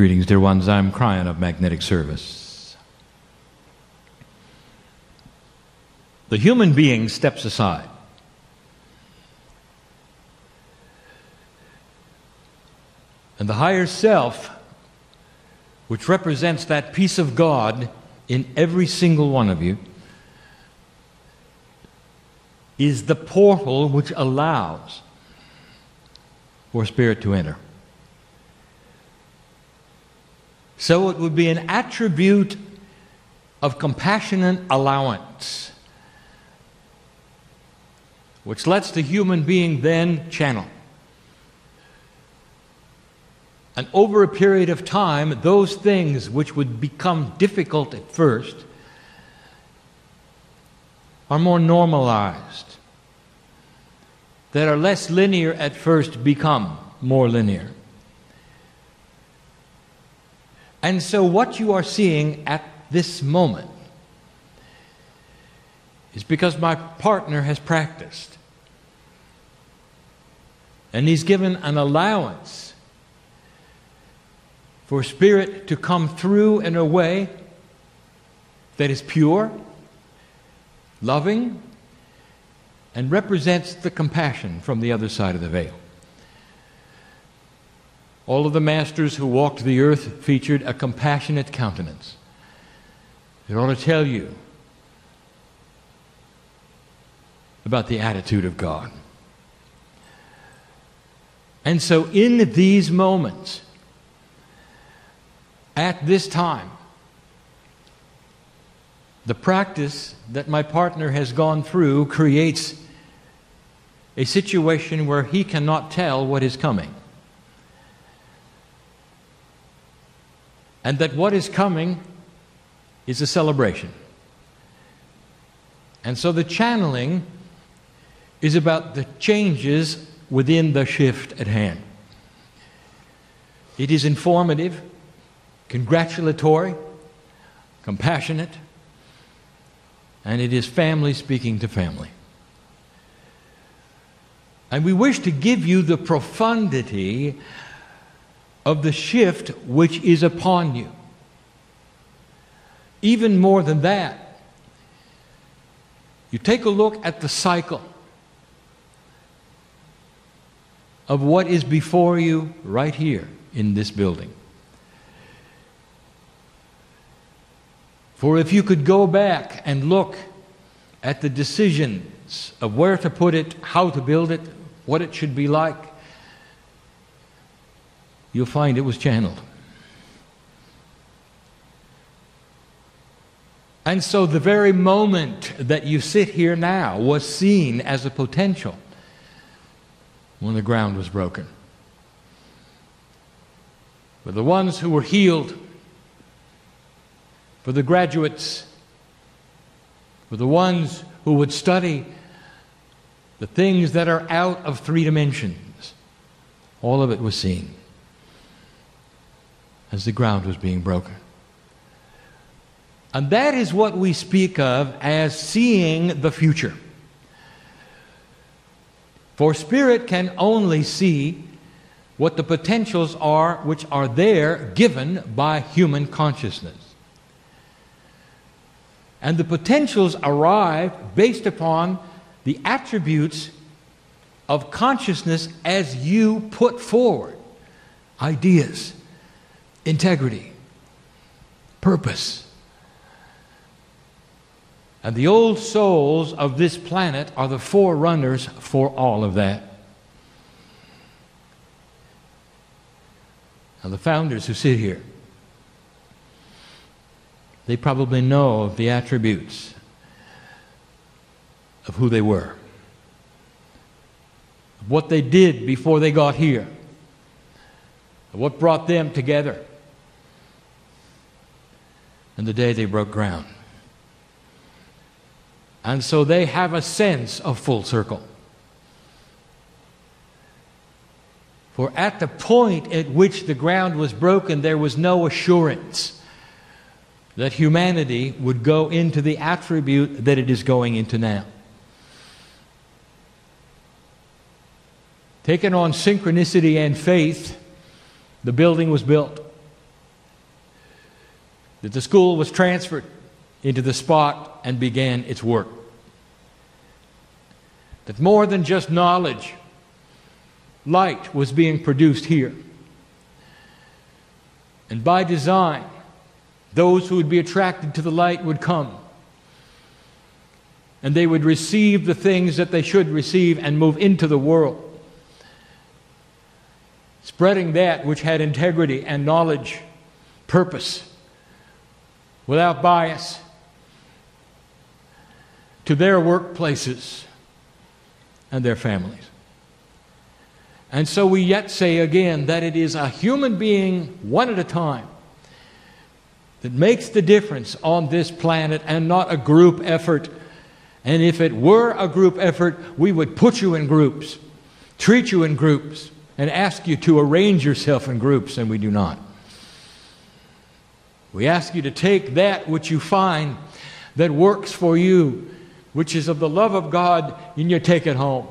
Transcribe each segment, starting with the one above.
Greetings, dear ones. I'm Kryon of Magnetic Service. The human being steps aside. And the higher self, which represents that piece of God in every single one of you, is the portal which allows for Spirit to enter. So it would be an attribute of compassionate allowance, which lets the human being then channel. And over a period of time, those things which would become difficult at first are more normalized, that are less linear at first become more linear. And so what you are seeing at this moment is because my partner has practiced. And he's given an allowance for Spirit to come through in a way that is pure, loving, and represents the compassion from the other side of the veil. All of the masters who walked the earth featured a compassionate countenance. It ought to tell you about the attitude of God. And so in these moments, at this time, the practice that my partner has gone through creates a situation where he cannot tell what is coming. And that what is coming is a celebration. And so the channeling is about the changes within the shift at hand. It is informative, congratulatory, compassionate, and it is family speaking to family. And we wish to give you the profundity of the shift which is upon you. Even more than that, you take a look at the cycle of what is before you right here in this building. For if you could go back and look at the decisions of where to put it, how to build it, what it should be like, you'll find it was channeled. And so the very moment that you sit here now was seen as a potential when the ground was broken. For the ones who were healed, for the graduates, for the ones who would study the things that are out of 3 dimensions, all of it was seen as the ground was being broken. And that is what we speak of as seeing the future. For Spirit can only see what the potentials are which are there given by human consciousness. And the potentials arrive based upon the attributes of consciousness as you put forward ideas, integrity, purpose. And the old souls of this planet are the forerunners for all of that. Now the founders who sit here, they probably know of the attributes of who they were, of what they did before they got here, of what brought them together, and the day they broke ground. And so they have a sense of full circle. For at the point at which the ground was broken, there was no assurance that humanity would go into the attribute that it is going into now. Taken on synchronicity and faith, the building was built. that the school was transferred into the spot and began its work. That more than just knowledge, light was being produced here. And by design, those who would be attracted to the light would come. And they would receive the things that they should receive and move into the world, spreading that which had integrity and knowledge, purpose, without bias, to their workplaces and their families. And so we yet say again that it is a human being, one at a time, that makes the difference on this planet and not a group effort. And if it were a group effort, we would put you in groups, treat you in groups, and ask you to arrange yourself in groups, and we do not. We ask you to take that which you find that works for you, which is of the love of God, and you take it home.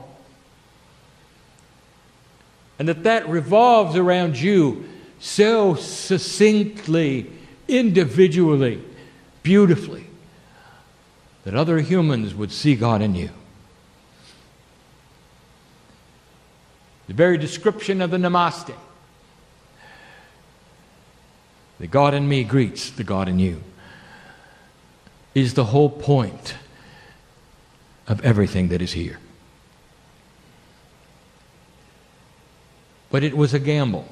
And that revolves around you so succinctly, individually, beautifully, that other humans would see God in you. The very description of the Namaste, the God in me greets the God in you, is the whole point of everything that is here. But it was a gamble.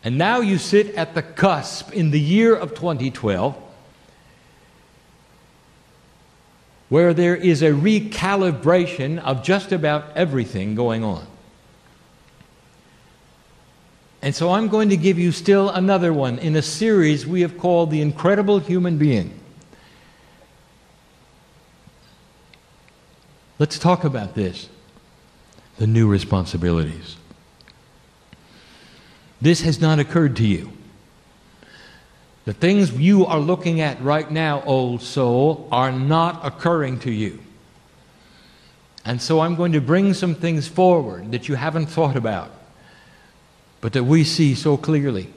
And now you sit at the cusp in the year of 2012, where there is a recalibration of just about everything going on. And so I'm going to give you still another one in a series we have called The Incredible Human Being. Let's talk about this, the new responsibilities. This has not occurred to you. The things you are looking at right now, old soul, are not occurring to you. And so I'm going to bring some things forward that you haven't thought about, but that we see so clearly.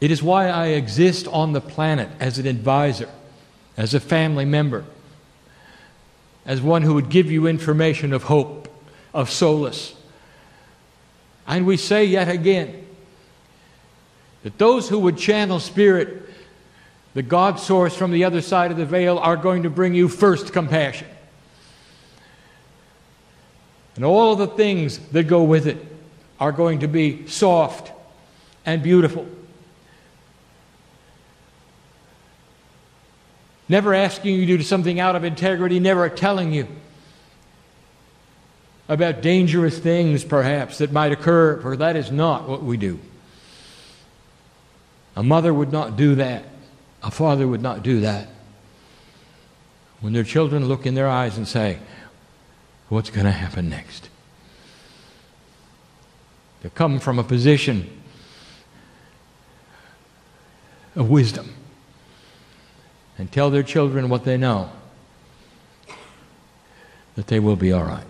It is why I exist on the planet as an advisor, as a family member, as one who would give you information of hope, of solace. And we say yet again, that those who would channel Spirit, the God source from the other side of the veil, are going to bring you first compassion. And all of the things that go with it are going to be soft and beautiful. Never asking you to do something out of integrity, never telling you about dangerous things perhaps that might occur, for that is not what we do. A mother would not do that. A father would not do that. When their children look in their eyes and say, what's going to happen next? They come from a position of wisdom and tell their children what they know, that they will be all right.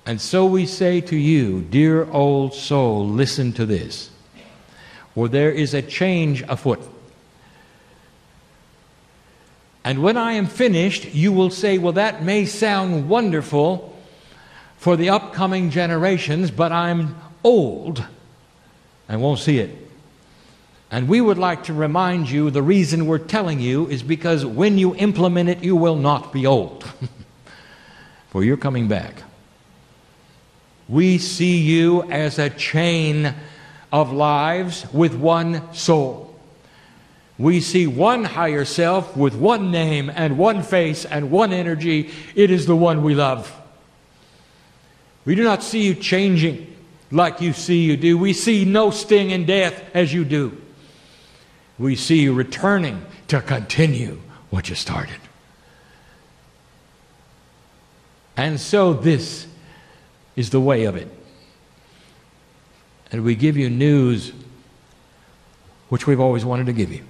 And so we say to you, dear old soul, listen to this. For there is a change afoot. And when I am finished, you will say, well, that may sound wonderful for the upcoming generations, but I'm old and won't see it. And we would like to remind you the reason we're telling you is because when you implement it, you will not be old. For you're coming back. We see you as a chain of lives with one soul. We see one higher self with one name and one face and one energy. It is the one we love. We do not see you changing like you see you do. We see no sting in death as you do. We see you returning to continue what you started. And so this is the way of it. And we give you news which we've always wanted to give you.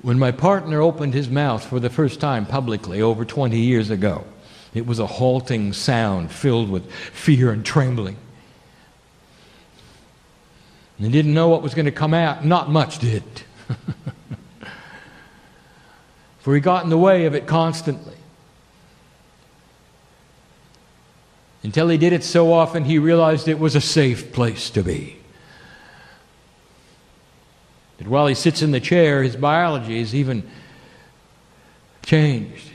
When my partner opened his mouth for the first time publicly over 20 years ago, It was a halting sound filled with fear and trembling. They didn't know what was going to come out. Not much did. For he got in the way of it constantly. Until he did it so often, he realized it was a safe place to be. That while he sits in the chair, his biology is even changed.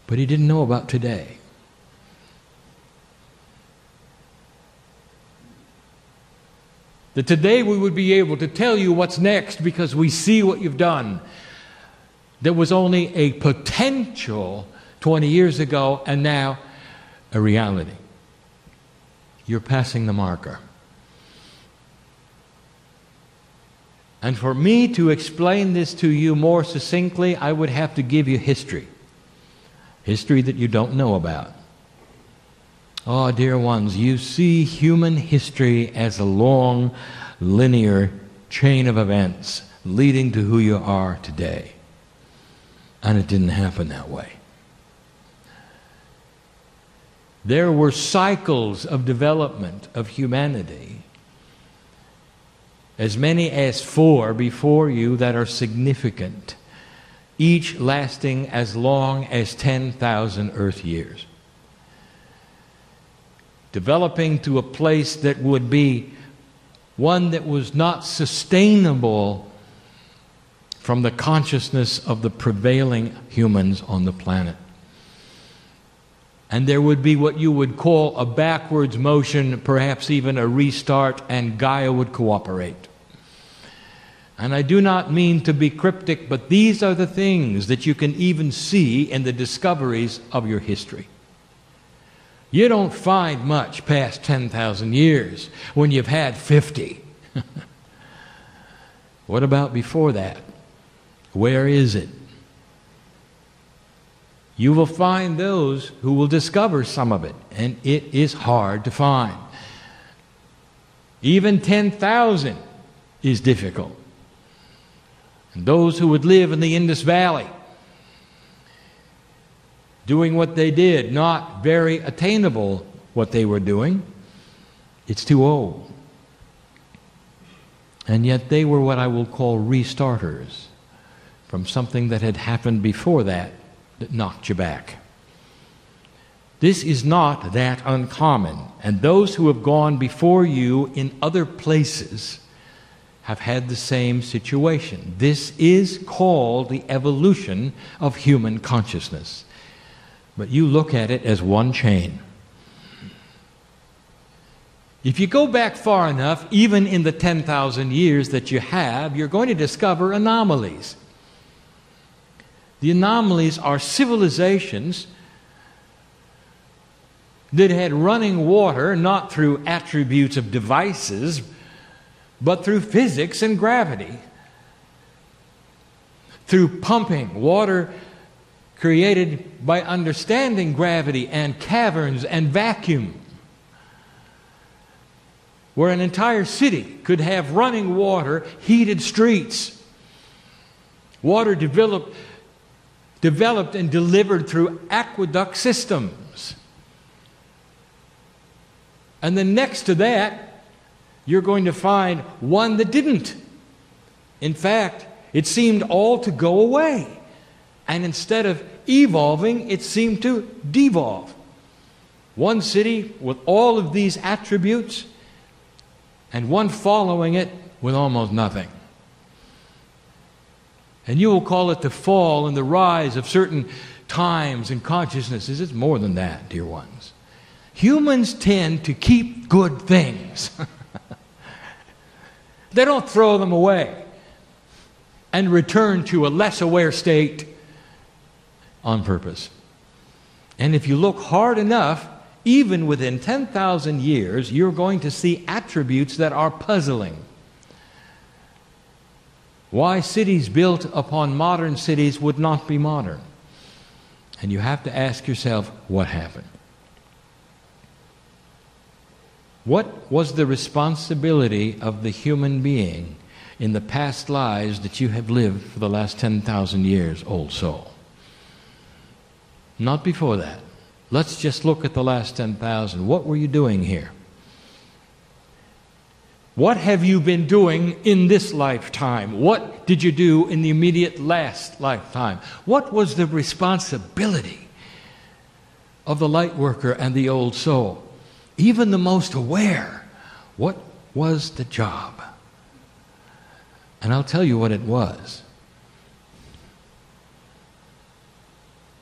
But he didn't know about today. That today we would be able to tell you what's next because we see what you've done. There was only a potential 20 years ago and now a reality. You're passing the marker. And for me to explain this to you more succinctly, I would have to give you history. History that you don't know about. Oh, dear ones, you see human history as a long, linear chain of events leading to who you are today. And it didn't happen that way. There were cycles of development of humanity, as many as 4 before you that are significant, each lasting as long as 10,000 Earth years. Developing to a place that would be one that was not sustainable from the consciousness of the prevailing humans on the planet. And there would be what you would call a backwards motion, perhaps even a restart, and Gaia would cooperate. And I do not mean to be cryptic, but these are the things that you can even see in the discoveries of your history. You don't find much past 10,000 years when you've had 50. What about before that? Where is it? You will find those who will discover some of it, and it is hard to find. Even 10,000 is difficult. And those who would live in the Indus Valley, doing what they did, not very attainable what they were doing, it's too old. And yet they were what I will call restarters from something that had happened before that knocked you back. This is not that uncommon, and those who have gone before you in other places have had the same situation. This is called the evolution of human consciousness. But you look at it as one chain. If you go back far enough, even in the 10,000 years that you have, you're going to discover anomalies. The anomalies are civilizations that had running water, not through attributes of devices, but through physics and gravity. Through pumping, water created by understanding gravity and caverns and vacuum, where an entire city could have running water, heated streets. Water developed and delivered through aqueduct systems. And then next to that, you're going to find one that didn't. In fact, it seemed all to go away. And instead of evolving, it seemed to devolve. One city with all of these attributes, and one following it with almost nothing. And you will call it the fall and the rise of certain times and consciousnesses. It's more than that, dear ones. Humans tend to keep good things. They don't throw them away and return to a less aware state on purpose. And if you look hard enough, even within 10,000 years, you're going to see attributes that are puzzling. Why cities built upon modern cities would not be modern. And you have to ask yourself, what happened? What was the responsibility of the human being in the past lives that you have lived for the last 10,000 years, old soul. Not before that. Let's just look at the last 10,000. What were you doing here? What have you been doing in this lifetime? What did you do in the immediate last lifetime? What was the responsibility of the light worker and the old soul? Even the most aware, what was the job? And I'll tell you what it was.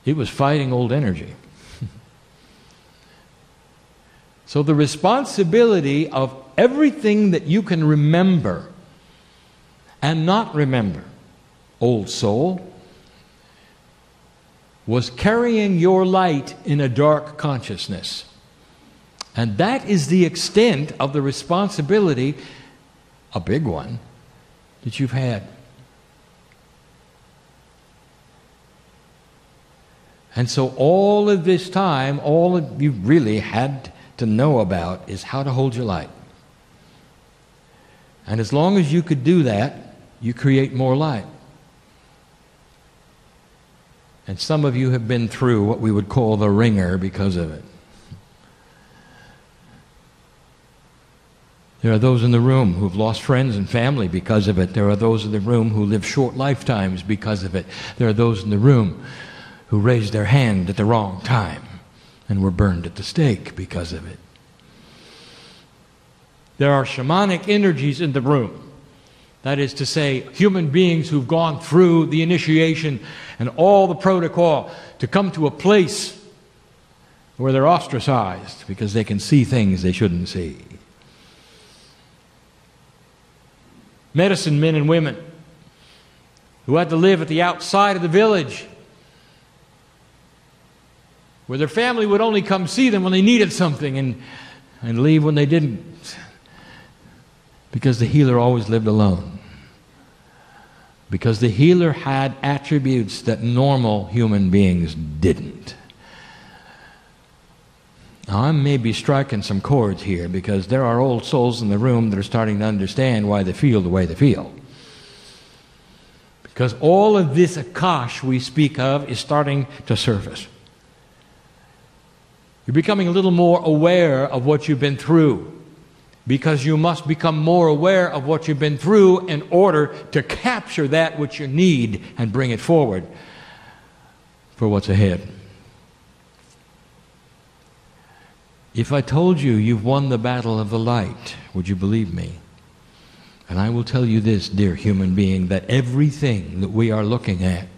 It was fighting old energy. So the responsibility of everything that you can remember and not remember, old soul, was carrying your light in a dark consciousness. And that is the extent of the responsibility, a big one, that you've had. And so all of this time, all that you really had to know about is how to hold your light. And as long as you could do that, you create more light. And some of you have been through what we would call the ringer because of it. There are those in the room who've lost friends and family because of it. There are those in the room who live short lifetimes because of it. There are those in the room who raised their hand at the wrong time and were burned at the stake because of it. There are shamanic energies in the room. That is to say, human beings who've gone through the initiation and all the protocol to come to a place where they're ostracized because they can see things they shouldn't see. Medicine men and women who had to live at the outside of the village, where their family would only come see them when they needed something and leave when they didn't, because the healer always lived alone. Because the healer had attributes that normal human beings didn't. Now, I may be striking some chords here because there are old souls in the room that are starting to understand why they feel the way they feel. Because all of this akash we speak of is starting to surface. You're becoming a little more aware of what you've been through, because you must become more aware of what you've been through in order to capture that which you need and bring it forward for what's ahead. If I told you you've won the battle of the light, would you believe me? And I will tell you this, dear human being, that everything that we are looking at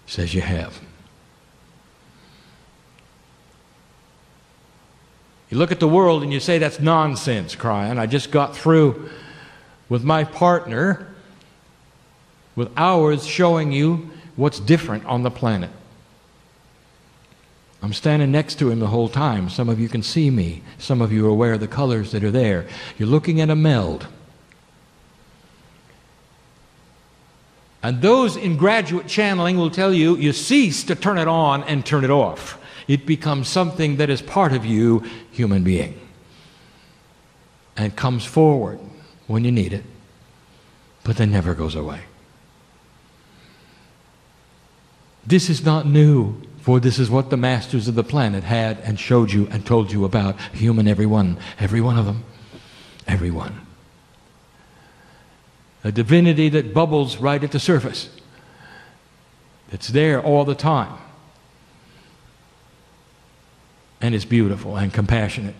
says you have. You look at the world and you say, that's nonsense, Kryon. I just got through with my partner, with hours showing you what's different on the planet. I'm standing next to him the whole time. Some of you can see me. Some of you are aware of the colors that are there. You're looking at a meld. And those in graduate channeling will tell you, you cease to turn it on and turn it off. It becomes something that is part of you, human being, and comes forward when you need it, but then never goes away. This is not new, for this is what the masters of the planet had and showed you and told you about. Human, every one of them, every one. A divinity that bubbles right at the surface. It's there all the time. And is beautiful and compassionate.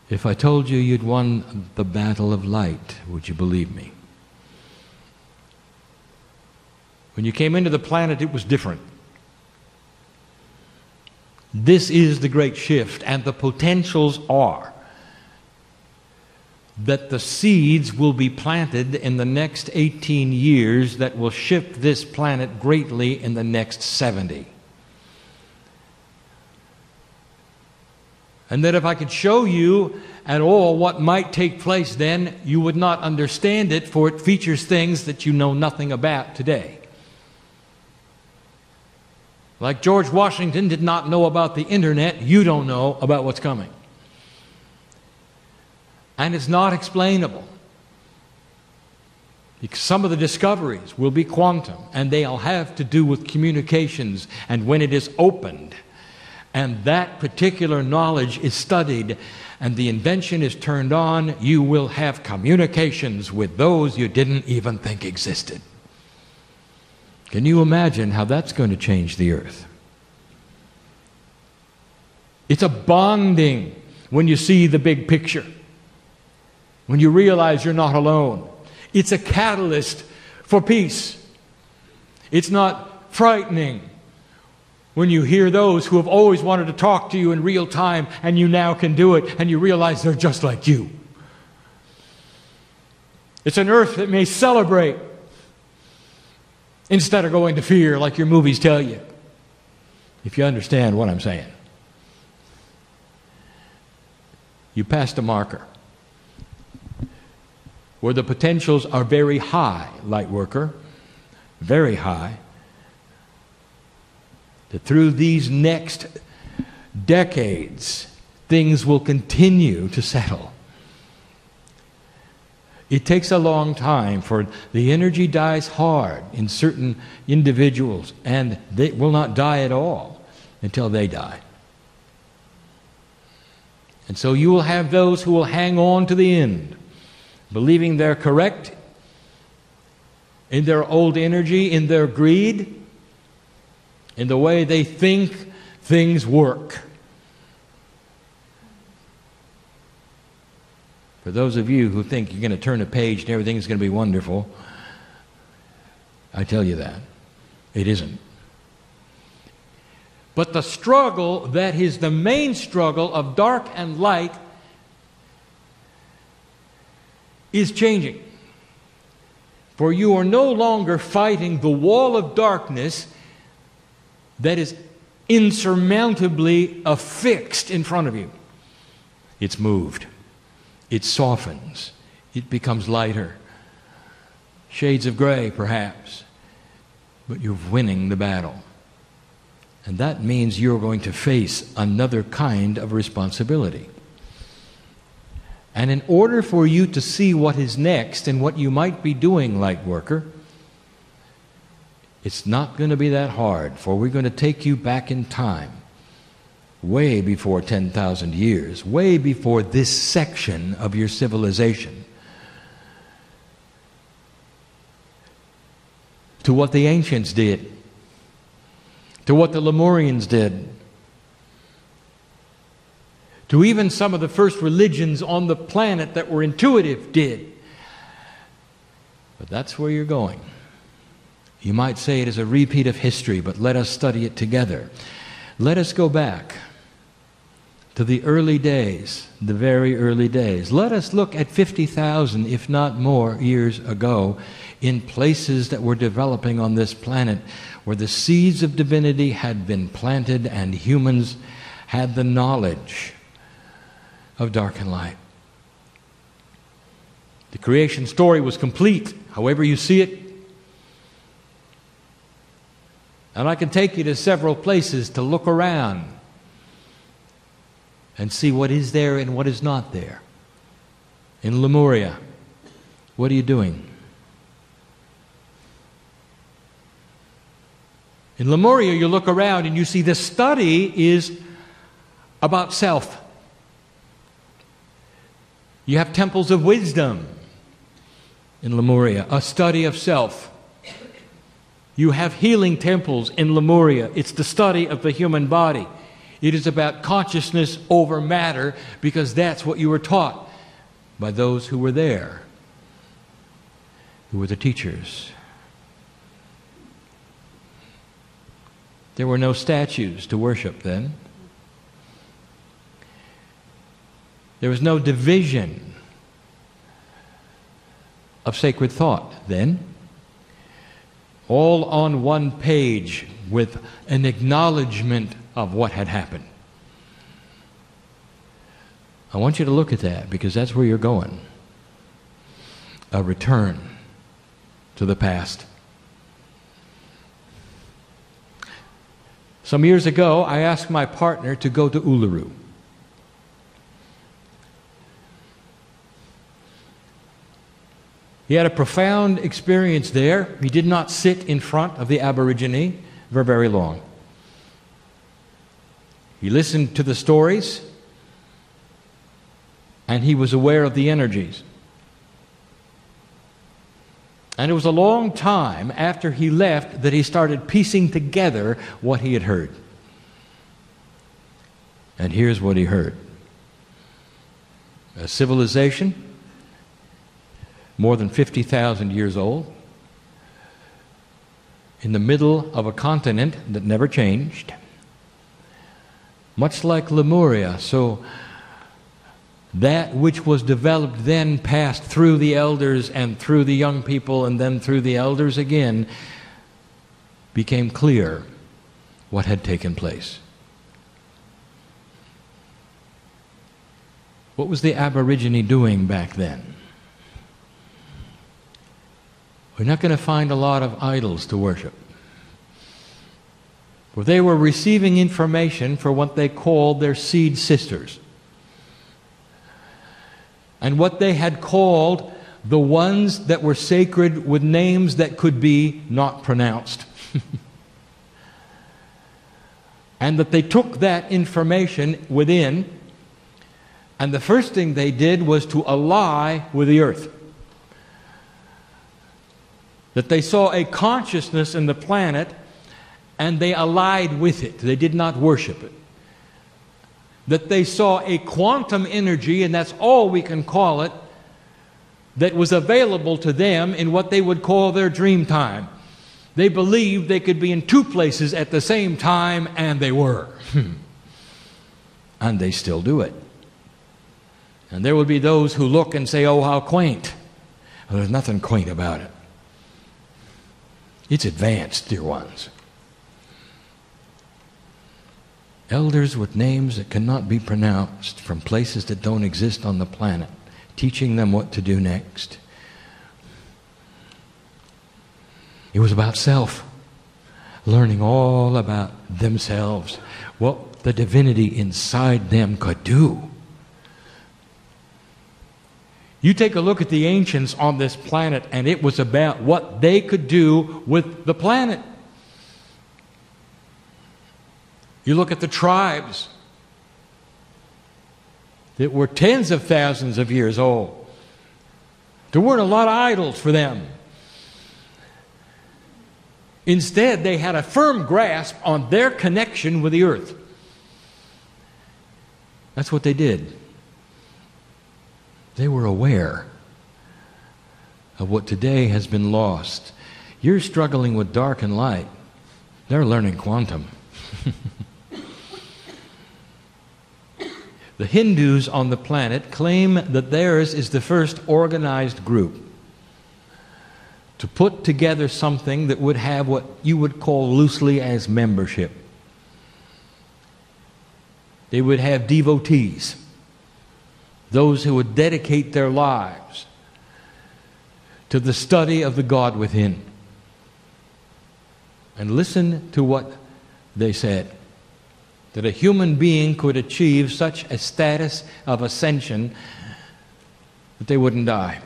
If I told you you'd won the battle of light, would you believe me? When you came into the planet, it was different. This is the great shift, and the potentials are that the seeds will be planted in the next 18 years that will shift this planet greatly in the next 70. And that if I could show you at all what might take place then, you would not understand it, for it features things that you know nothing about today. Like George Washington did not know about the internet, you don't know about what's coming. And it's not explainable. Because some of the discoveries will be quantum, and they'll have to do with communications, and when it is opened, and that particular knowledge is studied, and the invention is turned on, you will have communications with those you didn't even think existed. Can you imagine how that's going to change the earth? It's a bonding when you see the big picture, when you realize you're not alone. It's a catalyst for peace. It's not frightening when you hear those who have always wanted to talk to you in real time and you now can do it and you realize they're just like you. It's an earth that may celebrate instead of going to fear like your movies tell you, if you understand what I'm saying. You passed a marker where the potentials are very high, light worker, very high, that through these next decades, things will continue to settle. It takes a long time, for the energy dies hard in certain individuals, and they will not die at all until they die. And so you will have those who will hang on to the end, believing they're correct in their old energy, in their greed, in the way they think things work. For those of you who think you're going to turn a page and everything's going to be wonderful, I tell you that. It isn't. But the struggle that is the main struggle of dark and light is changing. For you are no longer fighting the wall of darkness that is insurmountably affixed in front of you. It's moved. It softens. It becomes lighter. Shades of gray, perhaps. But you're winning the battle. And that means you're going to face another kind of responsibility. And in order for you to see what is next and what you might be doing, light worker, it's not going to be that hard, for we're going to take you back in time, way before 10,000 years, way before this section of your civilization, to what the ancients did, to what the Lemurians did, to even some of the first religions on the planet that were intuitive did. But that's where you're going. You might say it is a repeat of history, but let us study it together. Let us go back to the early days, the very early days. Let us look at 50,000, if not more, years ago in places that were developing on this planet where the seeds of divinity had been planted and humans had the knowledge of dark and light. The creation story was complete, however you see it. And I can take you to several places to look around and see what is there and what is not there. In Lemuria, what are you doing? In Lemuria, you look around and you see the study is about self. You have temples of wisdom in Lemuria, a study of self. You have healing temples in Lemuria. It's the study of the human body. It is about consciousness over matter, because that's what you were taught by those who were there, who were the teachers. There were no statues to worship then. There was no division of sacred thought then. All on one page with an acknowledgement of what had happened. I want you to look at that, because that's where you're going. A return to the past. Some years ago, I asked my partner to go to Uluru. He had a profound experience there. He did not sit in front of the Aborigine for very long. He listened to the stories, and he was aware of the energies. And it was a long time after he left that he started piecing together what he had heard. And here's what he heard. A civilization more than 50,000 years old, in the middle of a continent that never changed, much like Lemuria. So that which was developed then passed through the elders and through the young people and then through the elders again, became clear what had taken place. What was the Aborigine doing back then? We're not going to find a lot of idols to worship. For they were receiving information for what they called their seed sisters. And what they had called the ones that were sacred with names that could be not pronounced. And that they took that information within, and the first thing they did was to ally with the earth. That they saw a consciousness in the planet and they allied with it. They did not worship it. That they saw a quantum energy, and that's all we can call it, that was available to them in what they would call their dream time. They believed they could be in two places at the same time, and they were. And they still do it. And there will be those who look and say, oh, how quaint. Well, there's nothing quaint about it. It's advanced, dear ones. Elders with names that cannot be pronounced from places that don't exist on the planet, teaching them what to do next. It was about self, learning all about themselves, what the divinity inside them could do. You take a look at the ancients on this planet, and it was about what they could do with the planet. You look at the tribes that were tens of thousands of years old. There weren't a lot of idols for them. Instead, they had a firm grasp on their connection with the earth. That's what they did. They were aware of what today has been lost. You're struggling with dark and light. They're learning quantum. The Hindus on the planet claim that theirs is the first organized group to put together something that would have what you would call loosely as membership. They would have devotees, those who would dedicate their lives to the study of the God within. And listen to what they said. That a human being could achieve such a status of ascension that they wouldn't die.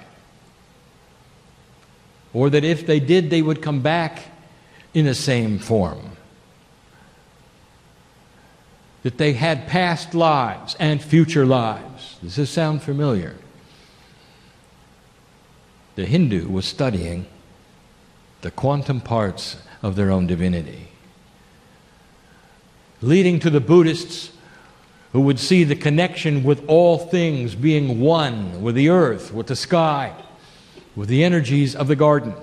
Or that if they did, they would come back in the same form. That they had past lives and future lives. Does this sound familiar? The Hindu was studying the quantum parts of their own divinity, leading to the Buddhists who would see the connection with all things being one, with the earth, with the sky, with the energies of the garden.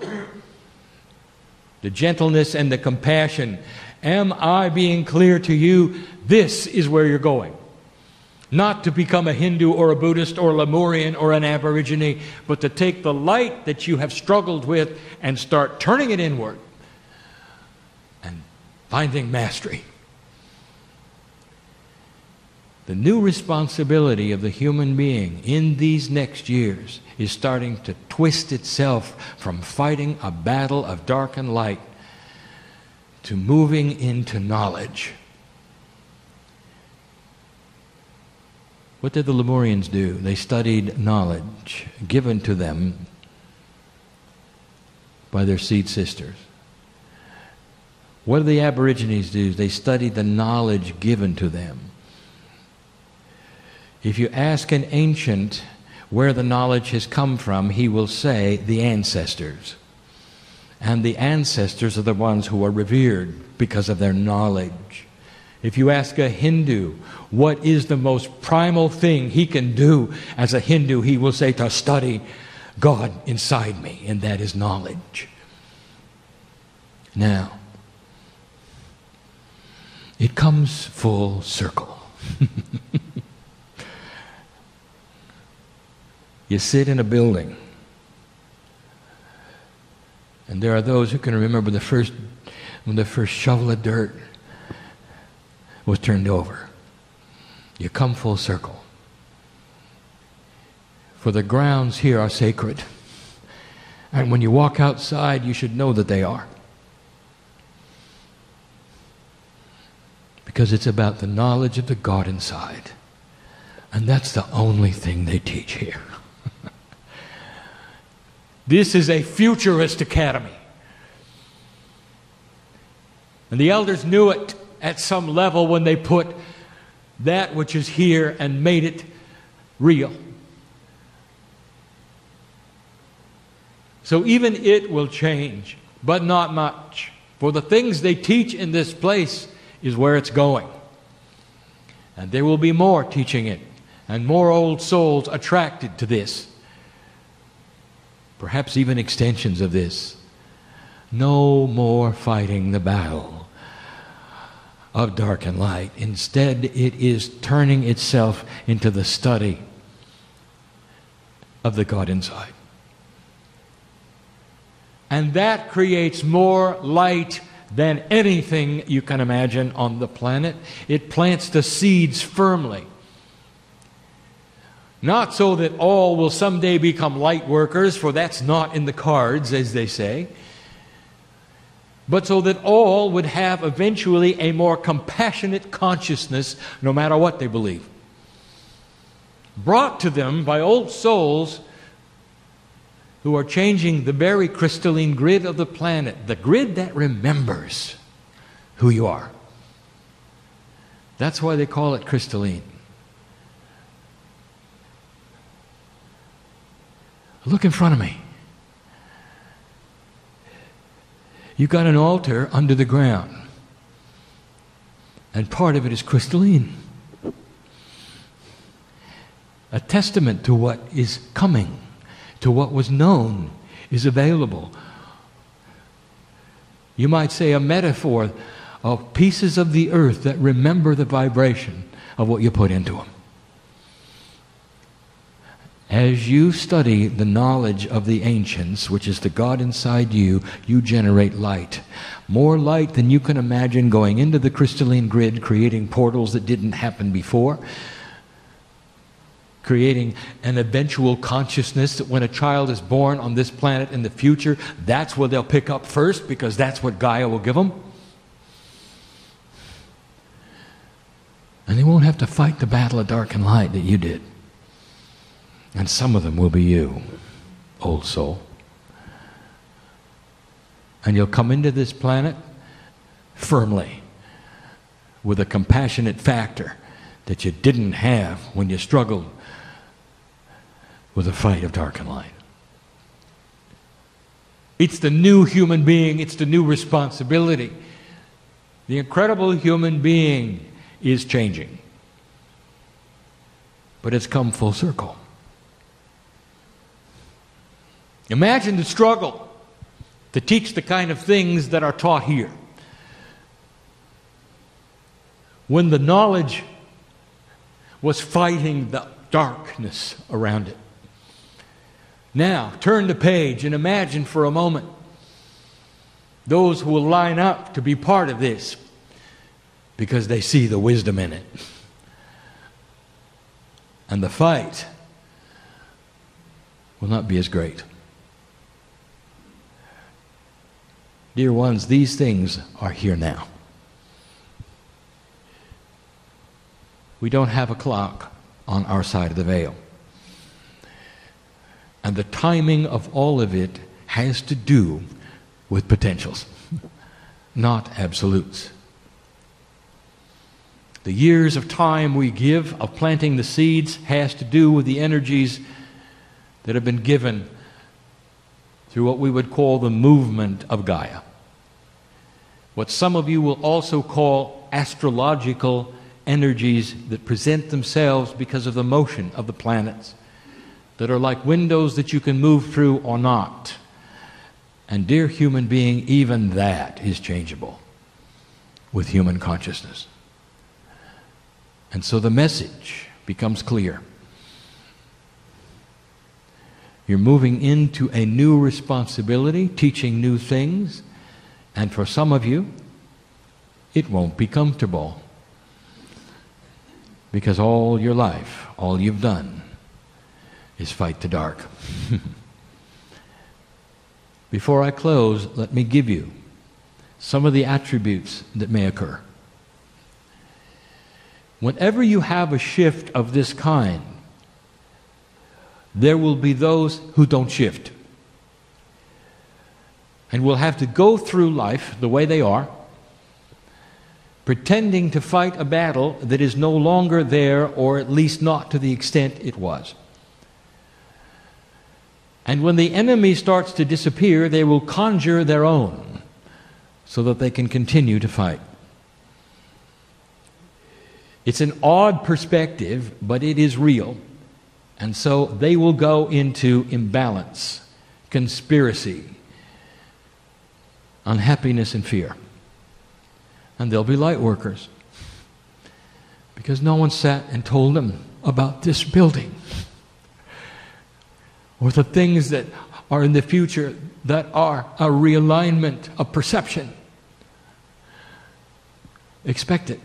The gentleness and the compassion. Am I being clear to you? This is where you're going. Not to become a Hindu or a Buddhist or a Lemurian or an Aborigine, but to take the light that you have struggled with and start turning it inward and finding mastery. The new responsibility of the human being in these next years is starting to twist itself from fighting a battle of dark and light to moving into knowledge. What did the Lemurians do? They studied knowledge given to them by their seed sisters. What do the Aborigines do? They study the knowledge given to them. If you ask an ancient where the knowledge has come from, he will say the ancestors. And the ancestors are the ones who are revered because of their knowledge. If you ask a Hindu what is the most primal thing he can do as a Hindu, he will say to study God inside me, and that is knowledge. Now, it comes full circle. You sit in a building, and there are those who can remember when the first shovel of dirt was turned over. You come full circle. For the grounds here are sacred. And when you walk outside, you should know that they are. Because it's about the knowledge of the God inside. And that's the only thing they teach here. This is a futurist academy. And the elders knew it at some level when they put that which is here and made it real. So even it will change, but not much. For the things they teach in this place is where it's going. And there will be more teaching it, and more old souls attracted to this. Perhaps even extensions of this. No more fighting the battle of dark and light. Instead, it is turning itself into the study of the God inside. And that creates more light than anything you can imagine on the planet. It plants the seeds firmly. Not so that all will someday become light workers, for that's not in the cards, as they say, but so that all would have eventually a more compassionate consciousness, no matter what they believe. Brought to them by old souls who are changing the very crystalline grid of the planet, the grid that remembers who you are. That's why they call it crystalline. Look in front of me. You've got an altar under the ground, and part of it is crystalline. A testament to what is coming, to what was known, is available. You might say a metaphor of pieces of the earth that remember the vibration of what you put into them. As you study the knowledge of the ancients, which is the God inside you, you generate light. More light than you can imagine going into the crystalline grid, creating portals that didn't happen before, creating an eventual consciousness that when a child is born on this planet in the future, that's what they'll pick up first, because that's what Gaia will give them. And they won't have to fight the battle of dark and light that you did. And some of them will be you, old soul. And you'll come into this planet firmly with a compassionate factor that you didn't have when you struggled with the fight of dark and light. It's the new human being. It's the new responsibility. The incredible human being is changing. But it's come full circle. Imagine the struggle to teach the kind of things that are taught here. When the knowledge was fighting the darkness around it. Now, turn the page and imagine for a moment those who will line up to be part of this because they see the wisdom in it. And the fight will not be as great. Dear ones, these things are here now. We don't have a clock on our side of the veil. And the timing of all of it has to do with potentials, not absolutes. The years of time we give of planting the seeds has to do with the energies that have been given through what we would call the movement of Gaia. What some of you will also call astrological energies that present themselves because of the motion of the planets, that are like windows that you can move through or not. And dear human being, even that is changeable with human consciousness. And so the message becomes clear. You're moving into a new responsibility, teaching new things, and for some of you, it won't be comfortable. Because all your life, all you've done, is fight the dark. Before I close, let me give you some of the attributes that may occur. Whenever you have a shift of this kind, there will be those who don't shift. And will have to go through life the way they are, pretending to fight a battle that is no longer there, or at least not to the extent it was. And when the enemy starts to disappear, they will conjure their own so that they can continue to fight. It's an odd perspective, but it is real. And so they will go into imbalance, conspiracy, unhappiness and fear. And they'll be light workers. Because no one sat and told them about this building. Or the things that are in the future that are a realignment of perception. Expect it.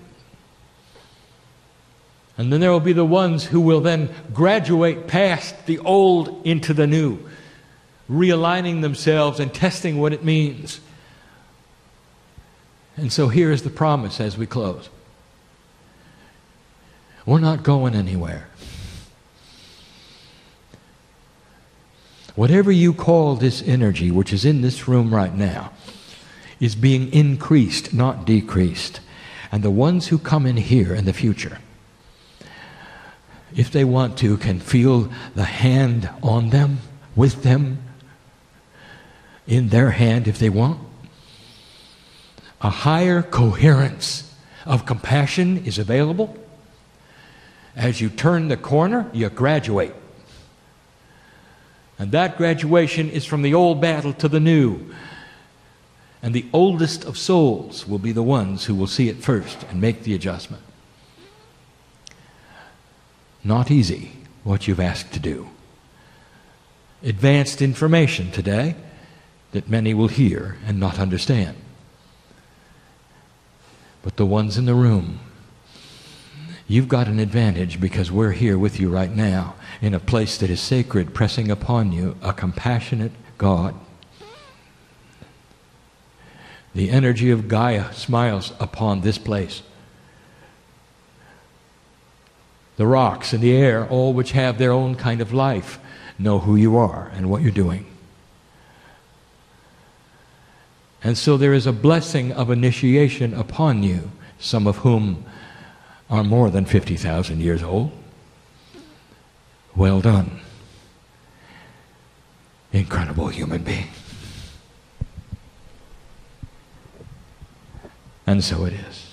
And then there will be the ones who will then graduate past the old into the new, realigning themselves and testing what it means. And so here is the promise as we close. We're not going anywhere. Whatever you call this energy, which is in this room right now, is being increased, not decreased. And the ones who come in here in the future, if they want to, can feel the hand on them, with them, in their hand if they want. A higher coherence of compassion is available. As you turn the corner, you graduate. And that graduation is from the old battle to the new. And the oldest of souls will be the ones who will see it first and make the adjustment. Not easy, what you've asked to do. Advanced information today that many will hear and not understand. But the ones in the room, you've got an advantage because we're here with you right now in a place that is sacred, pressing upon you a compassionate God. The energy of Gaia smiles upon this place. The rocks and the air, all which have their own kind of life, know who you are and what you're doing. And so there is a blessing of initiation upon you, some of whom are more than 50,000 years old. Well done, incredible human being. And so it is.